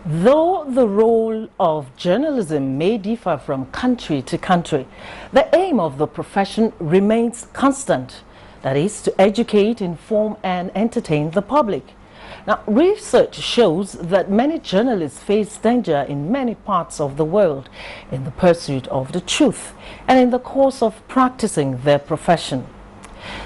Though the role of journalism may differ from country to country, the aim of the profession remains constant. That is, to educate, inform, and entertain the public. Now, research shows that many journalists face danger in many parts of the world in the pursuit of the truth and in the course of practicing their profession.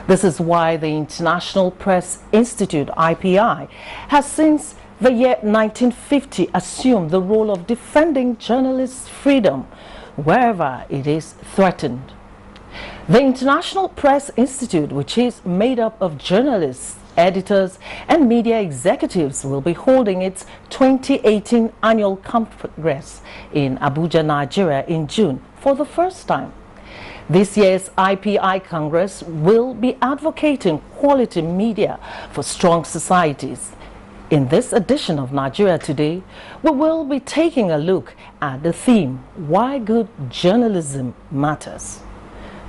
This is why the International Press Institute, IPI, has since the year 1950 assumed the role of defending journalists' freedom wherever it is threatened. The International Press Institute, which is made up of journalists, editors, and media executives, will be holding its 2018 annual congress in Abuja, Nigeria in June for the first time. This year's IPI Congress will be advocating quality media for strong societies. In this edition of Nigeria Today, we will be taking a look at the theme, Why Good Journalism Matters.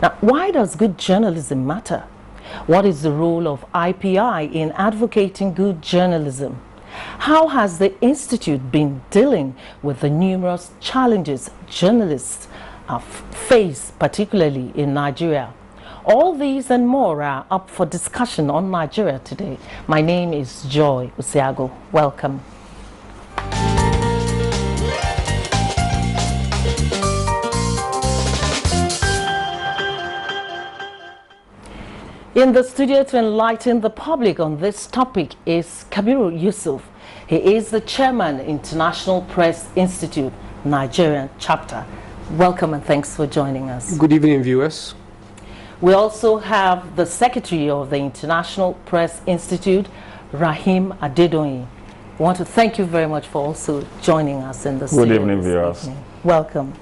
Now, why does good journalism matter? What is the role of IPI in advocating good journalism? How has the Institute been dealing with the numerous challenges journalists have faced, particularly in Nigeria? All these and more are up for discussion on Nigeria Today. My name is Joy Usiago. Welcome. In the studio to enlighten the public on this topic is Kabiru Yusuf. He is the chairman, International Press Institute, Nigerian chapter. Welcome and thanks for joining us. Good evening, viewers. We also have the secretary of the International Press Institute, Rahim Adedoyin. I want to thank you very much for also joining us in the studio. Good evening, viewers. Welcome.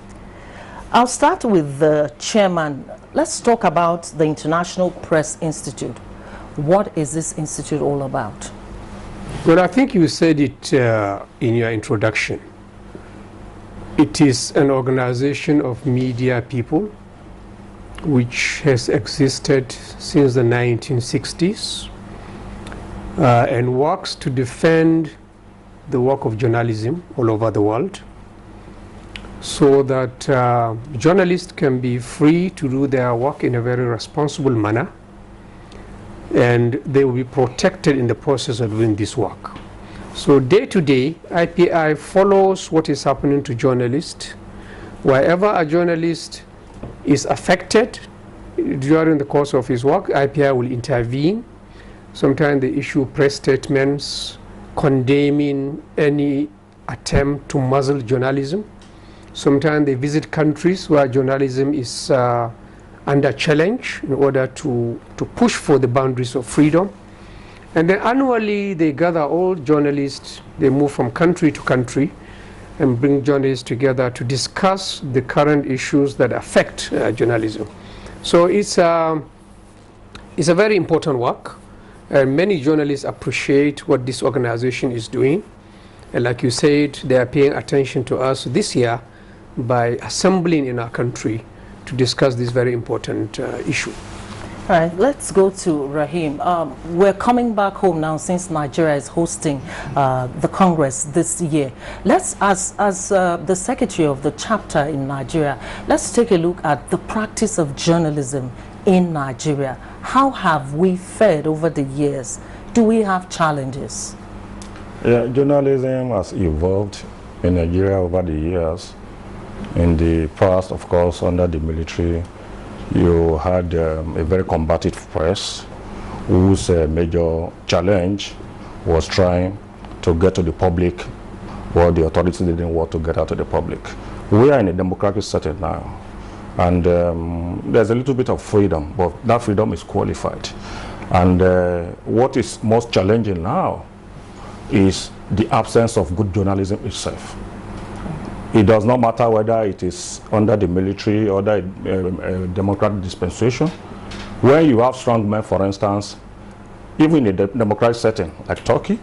I'll start with the chairman. Let's talk about the International Press Institute. What is this institute all about? Well, I think you said it in your introduction. It is an organization of media people which has existed since the 1960s and works to defend the work of journalism all over the world, so that journalists can be free to do their work in a very responsible manner, and they will be protected in the process of doing this work. So day to day, IPI follows what is happening to journalists. Wherever a journalist is affected during the course of his work, IPI will intervene. Sometimes they issue press statements condemning any attempt to muzzle journalism. Sometimes they visit countries where journalism is under challenge in order to push for the boundaries of freedom. And then annually they gather all journalists, they move from country to country and bring journalists together to discuss the current issues that affect journalism. So it's a very important work, and many journalists appreciate what this organization is doing. And like you said, they are paying attention to us this year by assembling in our country to discuss this very important issue. All right, let's go to Rahim. We're coming back home now since Nigeria is hosting the Congress this year. Let's, as the secretary of the chapter in Nigeria, let's take a look at the practice of journalism in Nigeria. How have we fared over the years? Do we have challenges? Yeah, journalism has evolved in Nigeria over the years. In the past, of course, under the military, you had a very combative press whose major challenge was trying to get to the public what the authorities didn't want to get out to the public. We are in a democratic setting now, and there's a little bit of freedom, but that freedom is qualified. And what is most challenging now is the absence of good journalism itself. It does not matter whether it is under the military or the democratic dispensation. When you have strong men, for instance, even in a democratic setting like Turkey,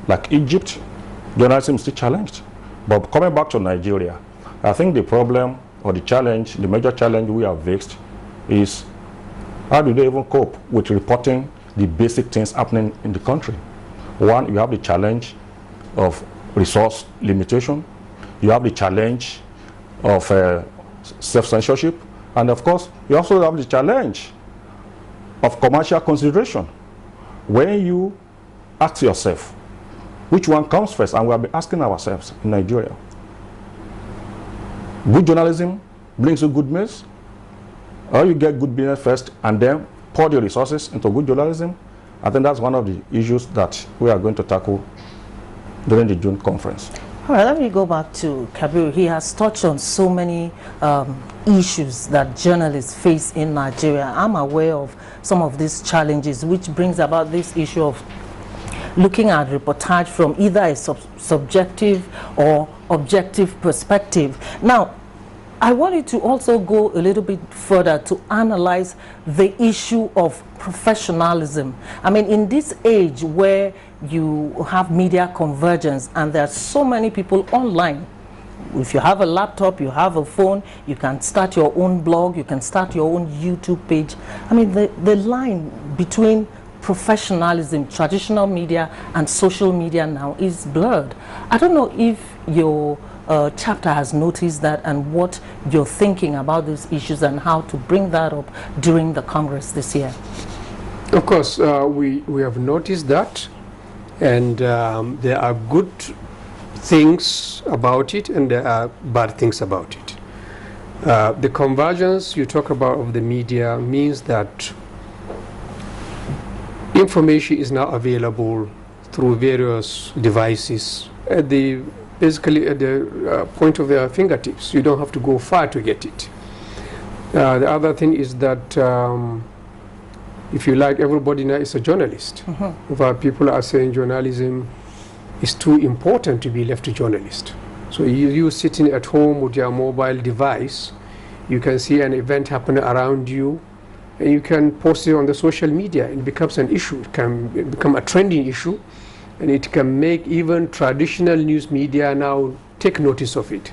like Egypt, journalism is still challenged. But coming back to Nigeria, I think the problem or the challenge, the major challenge we have faced is how do they even cope with reporting the basic things happening in the country? One, you have the challenge of resource limitation. You have the challenge of self-censorship. And of course, you also have the challenge of commercial consideration. When you ask yourself, which one comes first? And we have been asking ourselves in Nigeria. Good journalism brings you good meals, or you get good business first and then pour the resources into good journalism. I think that's one of the issues that we are going to tackle during the June conference. All right, let me go back to Kabir. He has touched on so many issues that journalists face in Nigeria. I'm aware of some of these challenges, which brings about this issue of looking at reportage from either a subjective or objective perspective. Now, I wanted to also go a little bit further to analyze the issue of professionalism. I mean, in this age where you have media convergence and there are so many people online, if you have a laptop, you have a phone, you can start your own blog, you can start your own YouTube page. I mean, the line between professionalism, traditional media, and social media now is blurred. I don't know if your chapter has noticed that and what you're thinking about these issues and how to bring that up during the Congress this year. Of course, we have noticed that, and there are good things about it and there are bad things about it. The convergence you talk about of the media means that information is now available through various devices at the basically at the point of their fingertips. You don't have to go far to get it. The other thing is that if you like, everybody now is a journalist. People are saying journalism is too important to be left to journalists. So you sitting at home with your mobile device, you can see an event happening around you, and you can post it on the social media. It becomes an issue. It can become a trending issue, and it can make even traditional news media now take notice of it.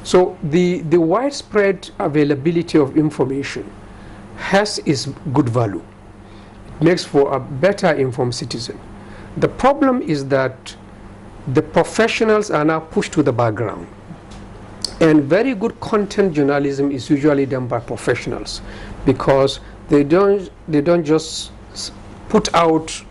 So the widespread availability of information has its good value. It makes for a better informed citizen. The problem is that the professionals are now pushed to the background. And very good content journalism is usually done by professionals because they don't just put out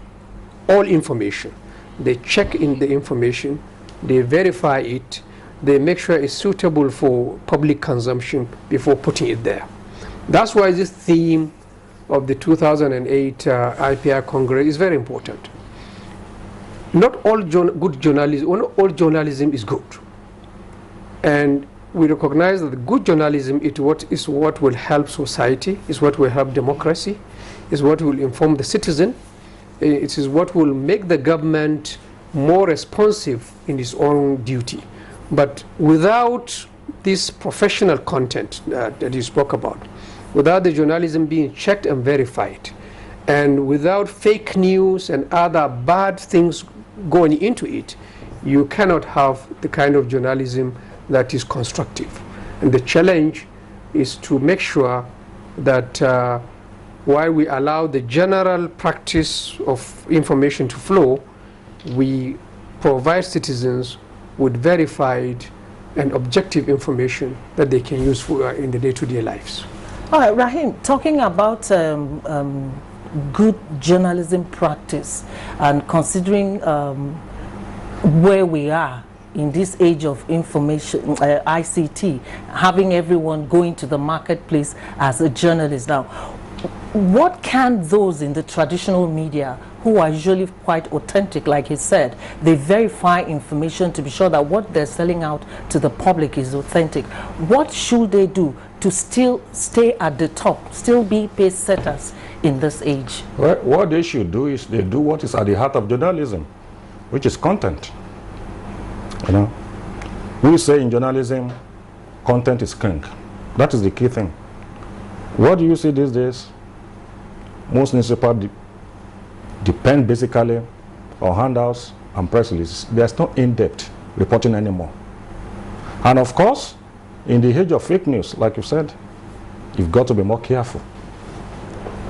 all information. They check in the information, they verify it, they make sure it's suitable for public consumption before putting it there. That's why this theme of the 2008 IPR Congress is very important. Not all good journalism, not all journalism is good. And we recognize that the good journalism is what will help society, is what will help democracy, is what will inform the citizen. It is what will make the government more responsive in its own duty. But without this professional content that you spoke about, without the journalism being checked and verified, and without fake news and other bad things going into it, you cannot have the kind of journalism that is constructive. And the challenge is to make sure that while we allow the general practice of information to flow, we provide citizens with verified and objective information that they can use for, in the day-to-day lives. All right, Rahim, talking about good journalism practice and considering where we are in this age of information, ICT, having everyone going to the marketplace as a journalist now, what can those in the traditional media who are usually quite authentic, like he said, they verify information to be sure that what they're selling out to the public is authentic, what should they do to still stay at the top, still be pace setters in this age? Well, what they should do is they do what is at the heart of journalism, which is content. You know, we say in journalism, content is king. That is the key thing. What do you see these days? Most newspapers depend basically on handouts and press releases. There's no in-depth reporting anymore. And of course, in the age of fake news, like you said, you've got to be more careful.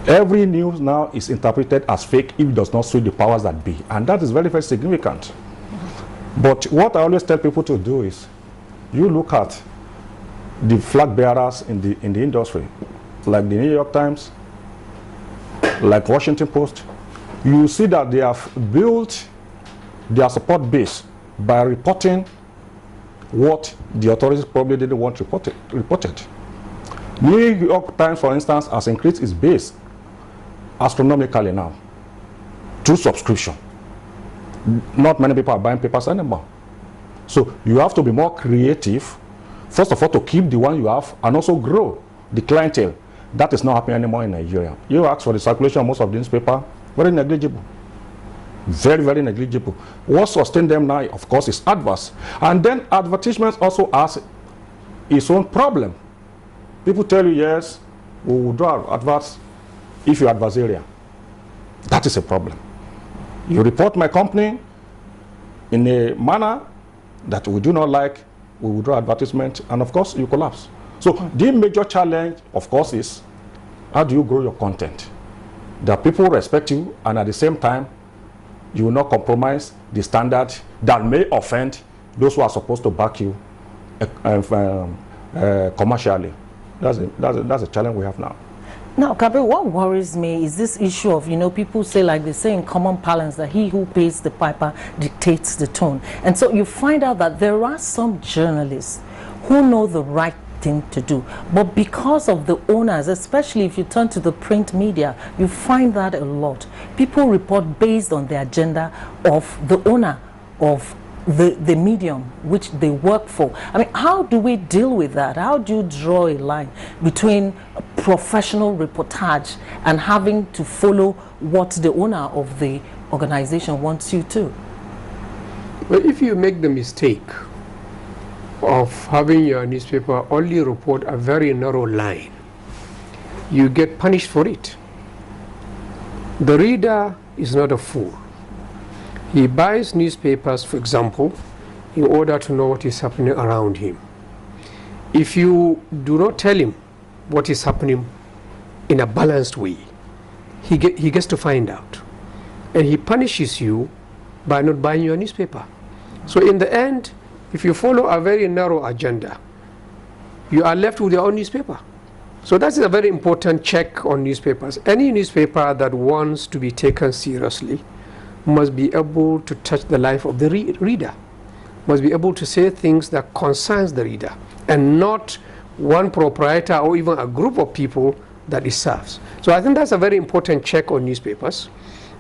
Every news now is interpreted as fake if it does not suit the powers that be. And that is very, very significant. But what I always tell people to do is, you look at the flag bearers in the industry, like the New York Times, like Washington Post. You see that they have built their support base by reporting what the authorities probably didn't want reported. New York Times, for instance, has increased its base astronomically now through subscription. Not many people are buying papers anymore. So you have to be more creative, first of all, to keep the one you have and also grow the clientele. That is not happening anymore in Nigeria. You ask for the circulation of most of the newspaper, very negligible. Very, very negligible. What sustains them now, of course, is adverse. And then advertisements also has its own problem. People tell you, yes, we will do adverts if you're adversarial. That is a problem. You report my company in a manner that we do not like, we will do advertisement, and of course, you collapse. So the major challenge, of course, is how do you grow your content? That people respect you, and at the same time, you will not compromise the standard that may offend those who are supposed to back you commercially. That's a challenge we have now. Now, Gabriel, what worries me is this issue of, people say, like they say in common parlance, that he who pays the piper dictates the tone. And so you find out that there are some journalists who know the right thing to do, but because of the owners, especially if you turn to the print media, you find that a lot. People report based on the agenda of the owner of the medium which they work for. I mean, how do we deal with that? How do you draw a line between professional reportage and having to follow what the owner of the organization wants you to? Well, if you make the mistake of having your newspaper only report a very narrow line, you get punished for it. The reader is not a fool. He buys newspapers, for example, in order to know what is happening around him. If you do not tell him what is happening in a balanced way, he gets to find out. And he punishes you by not buying your newspaper. So in the end, if you follow a very narrow agenda, you are left with your own newspaper. So that's a very important check on newspapers. Any newspaper that wants to be taken seriously must be able to touch the life of the reader, must be able to say things that concerns the reader, and not one proprietor or even a group of people that it serves. So I think that's a very important check on newspapers.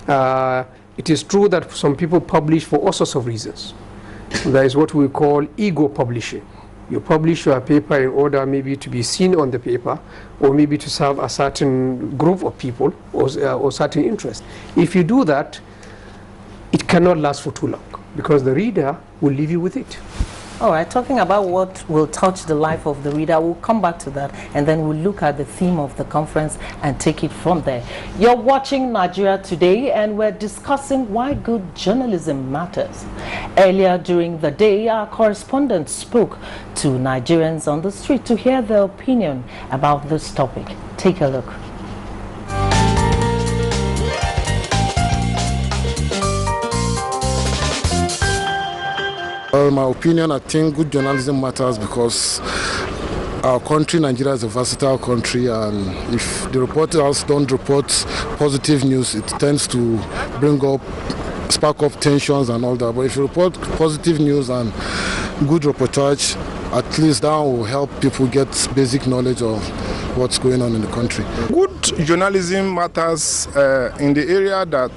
It is true that some people publish for all sorts of reasons. There is what we call ego publishing. You publish your paper in order maybe to be seen on the paper, or maybe to serve a certain group of people or certain interest. If you do that, it cannot last for too long, because the reader will leave you with it. All right, talking about what will touch the life of the reader, we'll come back to that, and then we'll look at the theme of the conference and take it from there. You're watching Nigeria Today, and we're discussing why good journalism matters. Earlier during the day, our correspondent spoke to Nigerians on the street to hear their opinion about this topic. Take a look. Well, my opinion, I think good journalism matters because our country, Nigeria, is a versatile country, and if the reporters don't report positive news, it tends to spark up tensions and all that. But if you report positive news and good reportage, at least that will help people get basic knowledge of what's going on in the country. Good journalism matters in the area that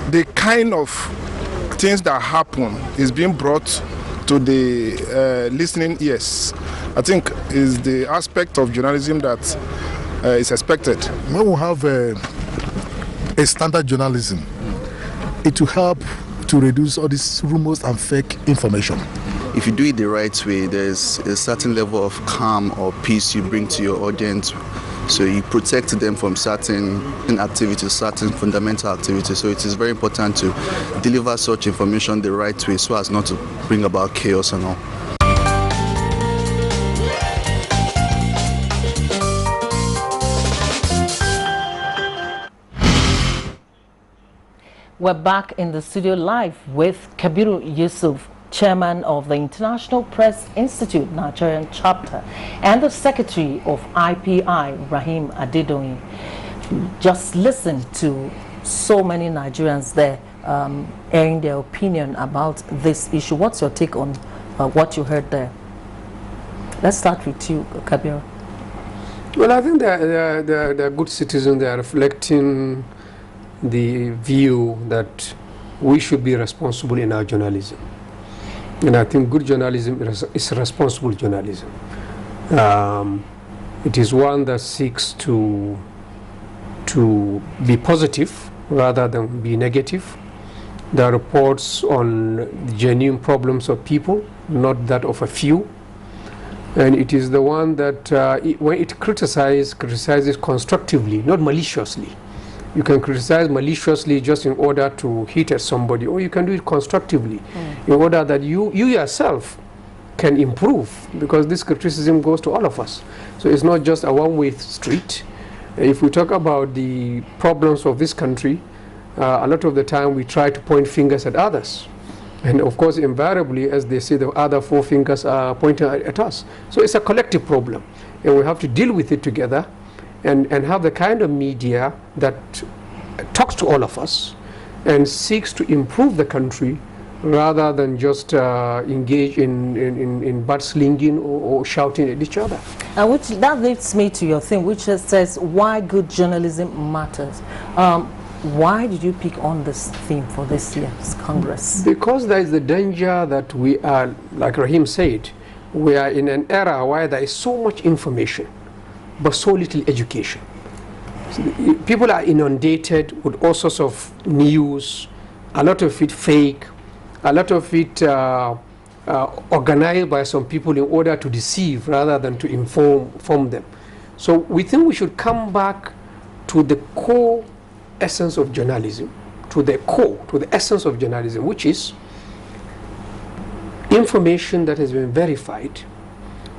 the kind of things that happen is being brought to the listening ears. I think is the aspect of journalism that is expected. When we have a standard journalism, it will help to reduce all these rumors and fake information. If you do it the right way, there's a certain level of calm or peace you bring to your audience. So you protect them from certain activities, certain fundamental activities. So it is very important to deliver such information the right way so as not to bring about chaos and all. we're back in the studio live with Kabiru Yusuf, Chairman of the International Press Institute Nigerian chapter, and the Secretary of IPI, Rahim Adedoyin. Just listen to so many Nigerians there airing their opinion about this issue. What's your take on what you heard there? Let's start with you, Kabiru. Well, I think they're good citizens. They are reflecting the view that we should be responsible in our journalism. And I think good journalism is responsible journalism. It is one that seeks to be positive rather than be negative. There are reports on the genuine problems of people, not that of a few. And it is the one that when it criticizes constructively, not maliciously. You can criticize maliciously just in order to hit at somebody, or you can do it constructively in order that you yourself can improve, because this criticism goes to all of us. So it's not just a one-way street. If we talk about the problems of this country, a lot of the time we try to point fingers at others. And of course, invariably, as they say, the other four fingers are pointing at us. So it's a collective problem, and we have to deal with it together and have the kind of media that talks to all of us and seeks to improve the country rather than just engage in mudslinging or shouting at each other. And that leads me to your thing, which says why good journalism matters. Why did you pick on this theme for this year's Congress? Because there is the danger that we are, like Rahim said, we are in an era where there is so much information, but so little education. So people are inundated with all sorts of news, a lot of it fake, a lot of it organized by some people in order to deceive rather than to inform them. So we think we should come back to the core essence of journalism, to the essence of journalism, which is information that has been verified,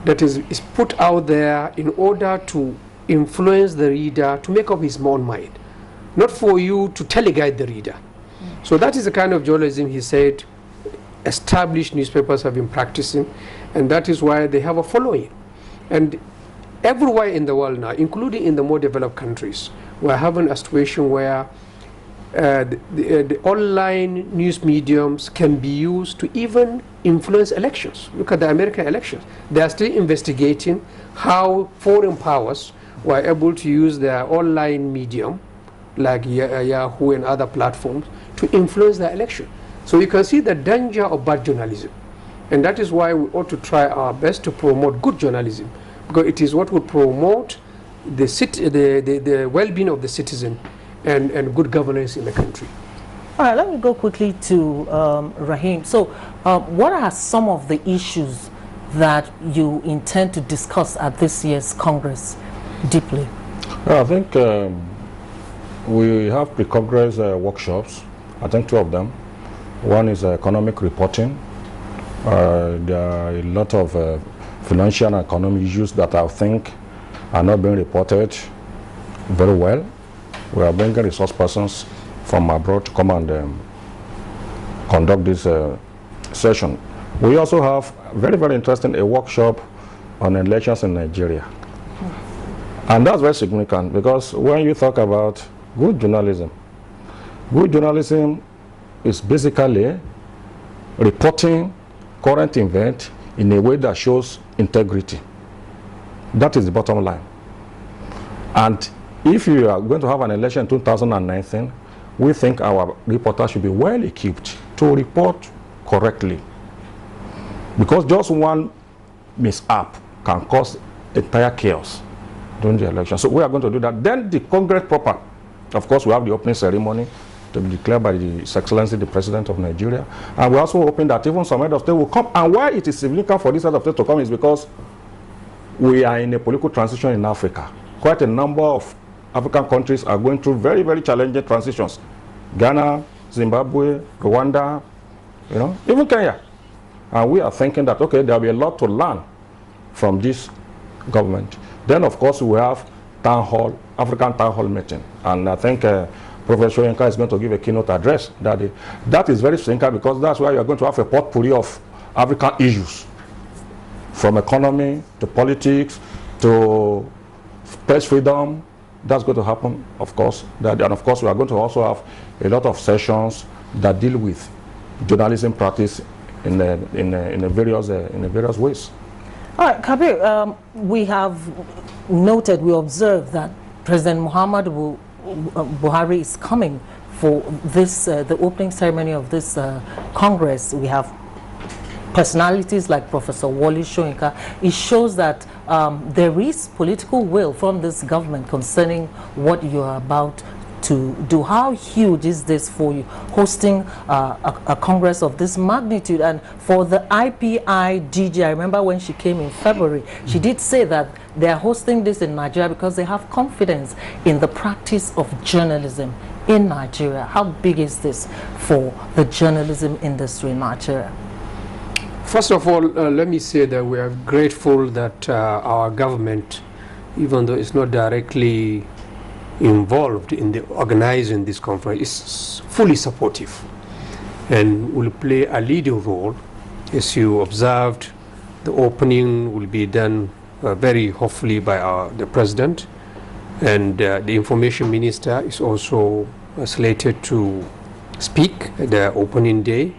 that is put out there in order to influence the reader to make up his own mind, not for you to teleguide the reader. So that is the kind of journalism, he said, established newspapers have been practicing, and that is why they have a following. And everywhere in the world now, including in the more developed countries, we're having a situation where the online news mediums can be used to even influence elections. Look at the American elections. They are still investigating how foreign powers were able to use their online medium, like Yahoo and other platforms, to influence the election. So you can see the danger of bad journalism. And that is why we ought to try our best to promote good journalism, because it is what will promote the well-being of the citizen and good governance in the country. All right, let me go quickly to Rahim. So what are some of the issues that you intend to discuss at this year's Congress deeply? I think we have pre-Congress workshops, I think 2 of them. One is economic reporting. There are a lot of financial and economic issues that I think are not being reported very well. We are bringing resource persons from abroad to come and conduct this session. We also have very, very interesting a workshop on elections in Nigeria. And that's very significant, because when you talk about good journalism is basically reporting current event in a way that shows integrity. That is the bottom line. And if you are going to have an election in 2019, we think our reporters should be well equipped to report correctly. Because just one mishap can cause entire chaos during the election. So we are going to do that. Then the Congress proper, of course, we have the opening ceremony to be declared by His Excellency the President of Nigeria. And we're also hoping that even some head of state will come. And why it is significant for this head of state to come is because we are in a political transition in Africa. Quite a number of African countries are going through very, very challenging transitions. Ghana, Zimbabwe, Rwanda, even Kenya. And we are thinking that, okay, there will be a lot to learn from this government. Then, of course, we have town hall, African town hall meeting. And I think Professor Shoyinka is going to give a keynote address that day. That is very significant because that's why you are going to have a potpourri of African issues, from economy to politics to press freedom. That's going to happen, of course. And of course, we are going to also have a lot of sessions that deal with journalism practice in various ways. All right, Kabir, we have noted, we observed that President Muhammadu Buhari is coming for this, the opening ceremony of this Congress. We have personalities like Professor Wole Soyinka. It shows that there is political will from this government concerning what you are about to do. How huge is this for you, hosting a Congress of this magnitude? And for the IPIDG, I remember when she came in February, she did say that they are hosting this in Nigeria because they have confidence in the practice of journalism in Nigeria. How big is this for the journalism industry in Nigeria? First of all, let me say that we are grateful that our government, even though it's not directly involved in the organizing this conference, is fully supportive and will play a leading role. As you observed, the opening will be done very hopefully by the president, and the information minister is also slated to speak at the opening day.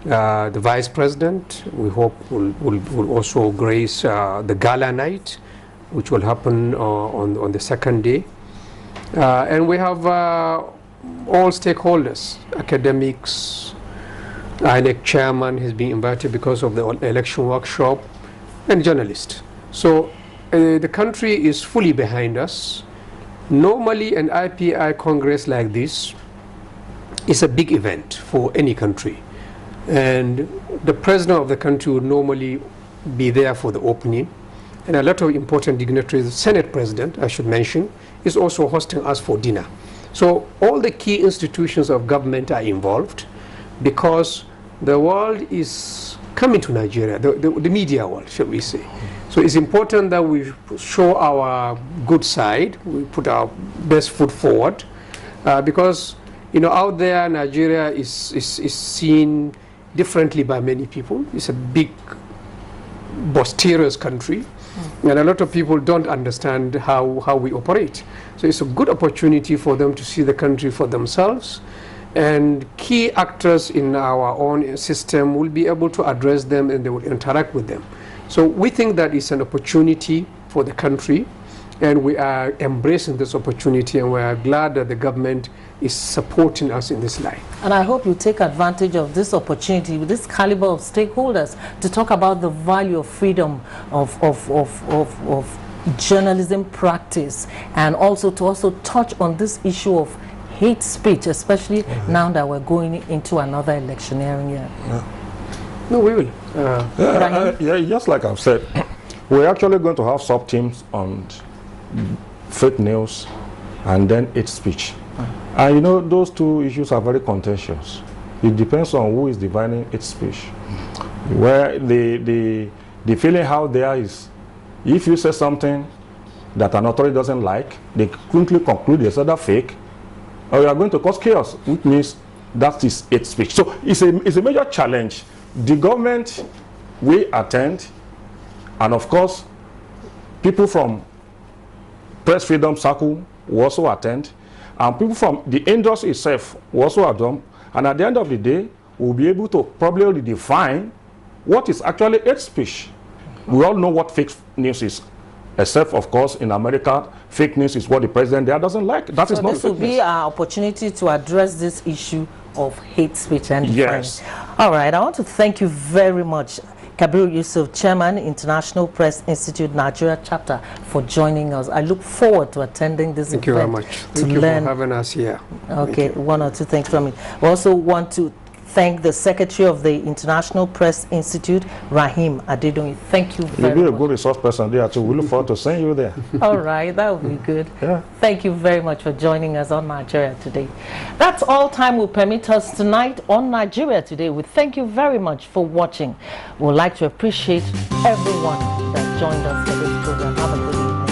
The vice president, we hope, will also grace the gala night, which will happen on the second day. And we have all stakeholders, academics, INEC chairman has been invited because of the election workshop, and journalists. So the country is fully behind us. Normally an IPI Congress like this is a big event for any country. And the president of the country would normally be there for the opening. And a lot of important dignitaries, the Senate president, I should mention, is also hosting us for dinner. So all the key institutions of government are involved because the world is coming to Nigeria, the media world, shall we say. So it's important that we show our good side, we put our best foot forward, because out there Nigeria is seen differently by many people. It's a big, boisterous country. And a lot of people don't understand how we operate. So it's a good opportunity for them to see the country for themselves. And key actors in our own system will be able to address them and they will interact with them. So we think that it's an opportunity for the country, and we are embracing this opportunity, and we are glad that the government is supporting us in this line. And I hope you take advantage of this opportunity with this caliber of stakeholders to talk about the value of freedom of journalism practice, and also to touch on this issue of hate speech, especially now that we're going into another electioneering year. No, we will. Yeah, just like I've said, we're actually going to have sub-teams on fake news and then hate speech. And those two issues are very contentious. It depends on who is defining hate speech. Where the feeling out there is, if you say something that an authority doesn't like, they quickly conclude they said that fake, or you are going to cause chaos, which means that is hate speech. So it's a major challenge. The government will attend, and of course, people from Press Freedom Circle will also attend, and people from the industry itself will also attend. And at the end of the day, we'll be able to probably define what is actually hate speech. We all know what fake news is, except, of course, in America, fake news is what the president there doesn't like. That is not fake news. So this will be our opportunity to address this issue of hate speech and yes. All right, I want to thank you very much, Kabir Yusuf, Chairman, International Press Institute Nigeria Chapter, for joining us. I look forward to attending this event. Thank you very much. Thank you for having us here. Okay, one or two things from me. We also want to thank the Secretary of the International Press Institute, Rahim Adedoyin. Thank you very much. You'll be a good resource person there too. We look forward to seeing you there. All right, that would be good. Yeah. Thank you very much for joining us on Nigeria Today. That's all time will permit us tonight on Nigeria Today. We thank you very much for watching. We'd like to appreciate everyone that joined us for this program. Have a good evening.